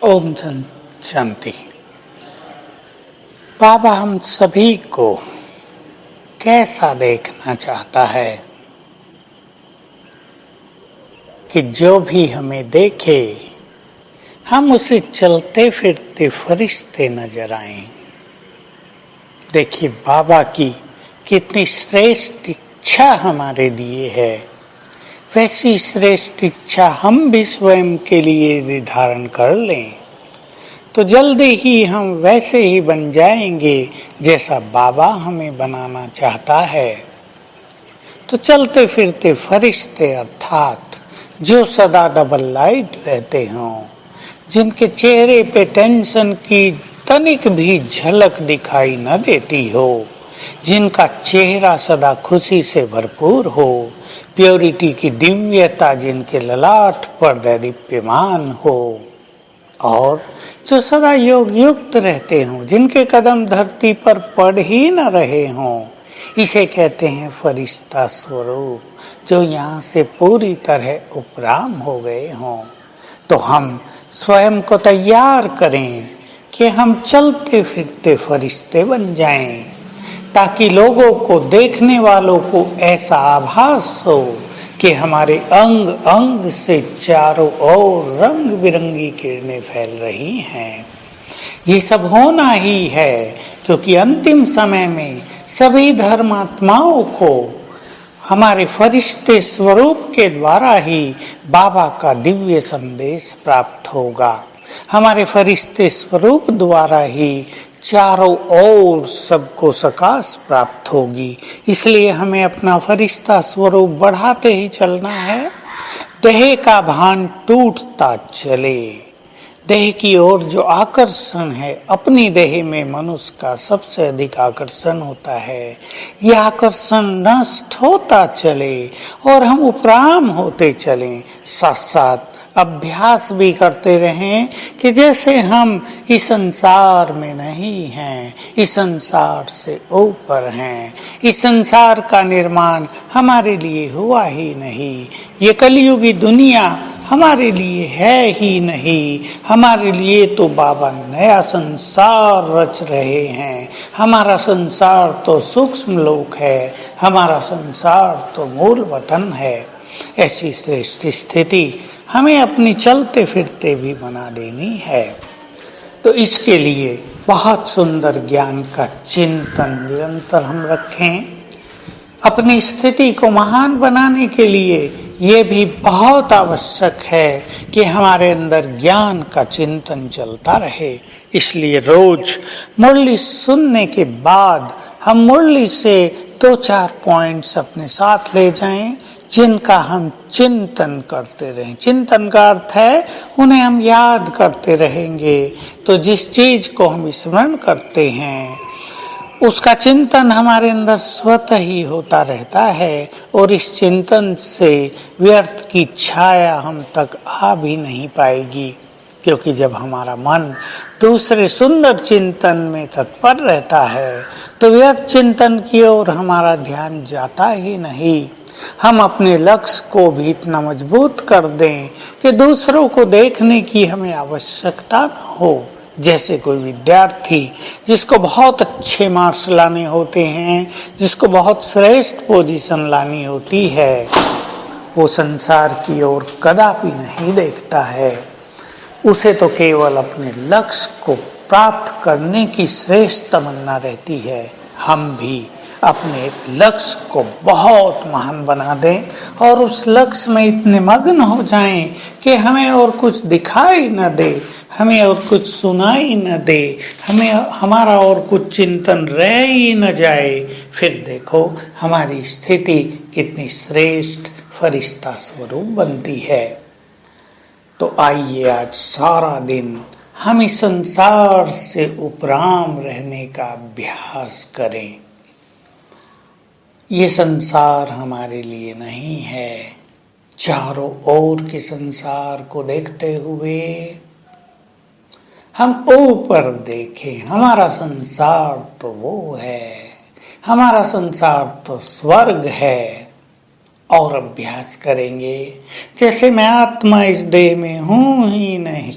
ओम शांति। बाबा हम सभी को कैसा देखना चाहता है कि जो भी हमें देखे हम उसे चलते फिरते फरिश्ते नजर आएं। देखिए बाबा की कितनी श्रेष्ठ इच्छा हमारे लिए है, वैसी श्रेष्ठ इच्छा हम भी स्वयं के लिए निर्धारण कर लें तो जल्दी ही हम वैसे ही बन जाएंगे जैसा बाबा हमें बनाना चाहता है। तो चलते फिरते फरिश्ते अर्थात जो सदा डबल लाइट रहते हों, जिनके चेहरे पे टेंशन की तनिक भी झलक दिखाई न देती हो, जिनका चेहरा सदा खुशी से भरपूर हो, प्योरिटी की दिव्यता जिनके ललाट पर दैदीप्यमान हो, और जो सदा योग युक्त रहते हों, जिनके कदम धरती पर पड़ ही न रहे हों, इसे कहते हैं फरिश्ता स्वरूप, जो यहाँ से पूरी तरह उपराम हो गए हों। तो हम स्वयं को तैयार करें कि हम चलते फिरते फरिश्ते बन जाएं, ताकि लोगों को, देखने वालों को ऐसा आभास हो कि हमारे अंग अंग से चारों ओर रंग बिरंगी किरणें फैल रही हैं। ये सब होना ही है, क्योंकि अंतिम समय में सभी धर्मात्माओं को हमारे फरिश्ते स्वरूप के द्वारा ही बाबा का दिव्य संदेश प्राप्त होगा। हमारे फरिश्ते स्वरूप द्वारा ही चारों ओर सबको सकाश प्राप्त होगी। इसलिए हमें अपना फरिश्ता स्वरूप बढ़ाते ही चलना है। देह का भान टूटता चले, देह की ओर जो आकर्षण है, अपनी देह में मनुष्य का सबसे अधिक आकर्षण होता है, यह आकर्षण नष्ट होता चले और हम उपराम होते चलें। साथ साथ अभ्यास भी करते रहें कि जैसे हम इस संसार में नहीं हैं, इस संसार से ऊपर हैं। इस संसार का निर्माण हमारे लिए हुआ ही नहीं, ये कलयुगी दुनिया हमारे लिए है ही नहीं। हमारे लिए तो बाबा नया संसार रच रहे हैं। हमारा संसार तो सूक्ष्म लोक है, हमारा संसार तो मूल वतन है। ऐसी श्रेष्ठ स्थिति हमें अपनी चलते फिरते भी बना देनी है। तो इसके लिए बहुत सुंदर ज्ञान का चिंतन निरंतर हम रखें। अपनी स्थिति को महान बनाने के लिए ये भी बहुत आवश्यक है कि हमारे अंदर ज्ञान का चिंतन चलता रहे। इसलिए रोज मुरली सुनने के बाद हम मुरली से 2-4 पॉइंट्स अपने साथ ले जाएं, जिनका हम चिंतन करते रहें। चिंतन का अर्थ है उन्हें हम याद करते रहेंगे, तो जिस चीज को हम स्मरण करते हैं उसका चिंतन हमारे अंदर स्वतः ही होता रहता है, और इस चिंतन से व्यर्थ की छाया हम तक आ भी नहीं पाएगी। क्योंकि जब हमारा मन दूसरे सुंदर चिंतन में तत्पर रहता है तो व्यर्थ चिंतन की ओर हमारा ध्यान जाता ही नहीं। हम अपने लक्ष्य को भी इतना मजबूत कर दें कि दूसरों को देखने की हमें आवश्यकता न हो। जैसे कोई विद्यार्थी जिसको बहुत अच्छे मार्क्स लाने होते हैं, जिसको बहुत श्रेष्ठ पोजीशन लानी होती है, वो संसार की ओर कदापि नहीं देखता है। उसे तो केवल अपने लक्ष्य को प्राप्त करने की श्रेष्ठ तमन्ना रहती है। हम भी अपने लक्ष्य को बहुत महान बना दें और उस लक्ष्य में इतने मग्न हो जाएं कि हमें और कुछ दिखाई न दे, हमें और कुछ सुनाई न दे, हमें हमारा और कुछ चिंतन रह ही न जाए। फिर देखो हमारी स्थिति कितनी श्रेष्ठ फरिश्ता स्वरूप बनती है। तो आइए आज सारा दिन हम इस संसार से उपराम रहने का अभ्यास करें। ये संसार हमारे लिए नहीं है। चारों ओर के संसार को देखते हुए हम ऊपर देखें। हमारा संसार तो वो है, हमारा संसार तो स्वर्ग है। और अभ्यास करेंगे जैसे मैं आत्मा इस देह में हूं ही नहीं,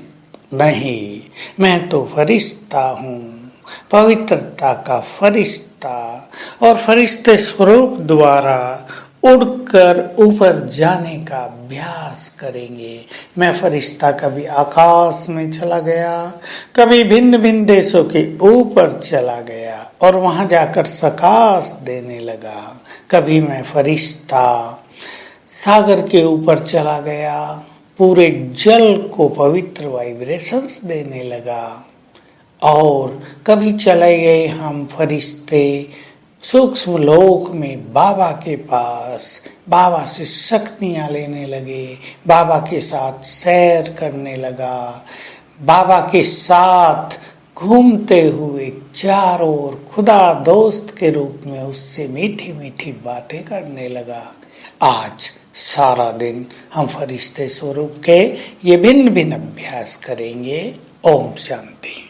नहीं, मैं तो फरिश्ता हूँ, पवित्रता का फरिश्ता, और फरिश्ते स्वरूप द्वारा उड़कर ऊपर जाने का अभ्यास करेंगे। मैं फरिश्ता कभी आकाश में चला गया, कभी भिन्न भिन्न देशों के ऊपर चला गया और वहां जाकर सकाश देने लगा। कभी मैं फरिश्ता सागर के ऊपर चला गया, पूरे जल को पवित्र वाइब्रेशंस देने लगा। और कभी चले गए हम फरिश्ते सूक्ष्म लोक में बाबा के पास, बाबा से शक्तियां लेने लगे, बाबा के साथ सैर करने लगा, बाबा के साथ घूमते हुए चारों ओर खुदा दोस्त के रूप में उससे मीठी मीठी बातें करने लगा। आज सारा दिन हम फरिश्ते स्वरूप के ये भिन्न भिन्न अभ्यास करेंगे। ओम शांति।